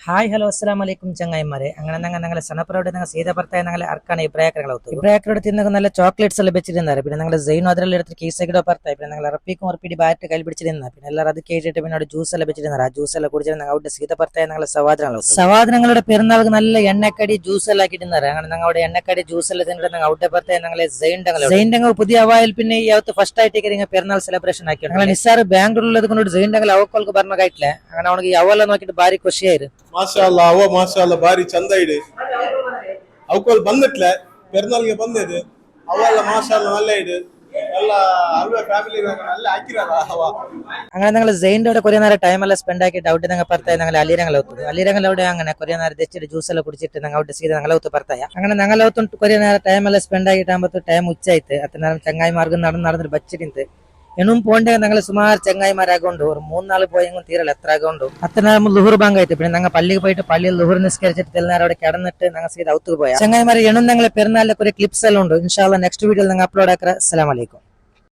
Hi hello അസ്സലാമു അലൈക്കും ചങ്ങായിമാരെ. അങ്ങനെ ഞങ്ങൾ സണപ്പുറോട് ഞങ്ങൾ സീതപ്പുറത്തായി ഞങ്ങൾ അർക്കാണ് ഇബ്രാക്കരോട് തിന്ന നല്ല ചോക്ലേറ്റ്സ് എല്ലാം വെച്ചിരുന്നാറ്. പിന്നെ ഞങ്ങൾ ജൈനോ അതിലെല്ലാം എടുത്ത് കീസൊക്കെ പുറത്തായി. പിന്നെ ഞങ്ങൾ റപ്പിക്കും ഉറപ്പിടി ബാറ്റ് കയ്യിൽ പിടിച്ചിരുന്ന. പിന്നെ എല്ലാവരും അത് കേട്ടിട്ട് പിന്നെ അവിടെ ജ്യൂസ് എല്ലാം വെച്ചിരുന്നത്. ആ ജ്യൂസ് എല്ലാം കുടിച്ചിട്ട് ഞങ്ങൾ അവിടെ സീതപ്പുറത്തായി ഞങ്ങളെ സവാദനങ്ങളുടെ പെരുന്നാൾക്ക് നല്ല എണ്ണക്കടി ജ്യൂസ് എല്ലാം ആക്കിയിരുന്നത്. അങ്ങനെ ഞങ്ങളുടെ എണ്ണക്കടി ജ്യൂസ് എല്ലാം തിന്നിട്ട് ഞങ്ങൾ അവിടെ പുറത്തായി ഞങ്ങളെ ജൈൻഡങ്ങൾ പുതിയ അവായിൽ പിന്നെ ഈ അവത്ത് ഫസ്റ്റ് ആയിട്ട് പെരുന്നാൾ സെലിബ്രേഷൻ ആക്കി. ഞങ്ങൾ നിസ്സാർ ബാംഗ്ലൂരിലുള്ളത് കൊണ്ട് ജൈൻഡങ്ങൾ അവക്കൾക്ക് പറഞ്ഞ കായിട്ടില്ല. അങ്ങനെ അവർക്ക് ഈ അವೆಲ್ಲ നോക്കിയിട്ട് ಭಾರಿ ಖುಷಿಯಾಯಿರು. ಮಾಶಾಲ್ಲ ಅವ ಮಾಶಾಲ್ಲ ಬಾರಿ ಚಂದ ಇದೆ ಅವಕೋಲ್ ಬಂದಿಟ್ಲೆ ಪೆರ್ನಾಲ್ಗೆ ಬಂದಿದೆ ಅವೆಲ್ಲ ಮಾಶಾಲ್ಲ നല്ല ಇದೆ ಎಲ್ಲ ಅವೇ ಫ್ಯಾಮಿಲಿ നല്ല ಹಾಕಿರಲ್ಲ ಅವ. അങ്ങനെ ഞങ്ങൾ ജൈൻ്റെ കുറെ നേരം ടൈം എല്ലാം സ്പെൻഡ് ആക്കിയിട്ട് അവിടെ ഞങ്ങൾ പുറത്തായി ഞങ്ങൾ അലിരങ്ങളവിടെ അങ്ങനെ കുറെ നേരം തെച്ചിട്ട് ജ്യൂസ് എല്ലാം കുടിച്ചിട്ട് ഞങ്ങൾ അവിടെ സീത ഞങ്ങളൊത്ത് പുറത്തായ. അങ്ങനെ ഞങ്ങളൊത്തും കുറെ നേരം ടൈം എല്ലാം സ്പെൻഡ് ആക്കിയിട്ടാകുമ്പോൾ ടൈം ഉച്ചായിട്ട് അത്ര നേരം ചങ്ങായിമാർഗം നടന്നിട്ട് ബച്ചിട്ട് എന്നും പോണ്ടേ ഞങ്ങൾ സുമാർ ചങ്ങായിമാരാകൊണ്ട് ഒരു 3-4 പോയെങ്കിലും തീരല്ല എത്ര ആകൊണ്ട് അത്ര നേരം ലുഹുർ ബാങ്കായിട്ട് പിന്നെ ഞങ്ങൾ പള്ളിയിൽ പോയിട്ട് പള്ളിയിൽ ലുഹുർ നിസ്കരിച്ചിട്ട് തെല്ലേരം അവിടെ കിടന്നിട്ട് ഞങ്ങൾ സീത ഔത്തുക്ക് പോയാൽ ചങ്ങായിമാരെ എന്നും ഞങ്ങൾ പെരുന്നാളിലെ കുറെ ക്ലിപ്സ് എല്ലാം ഉണ്ട്. ഇൻഷാ അല്ലാഹ് നെക്സ്റ്റ് വീഡിയോയിൽ ഞങ്ങൾ അപ്ലോഡ് ആക്കാം. അസ്സലാമു അലൈക്കും.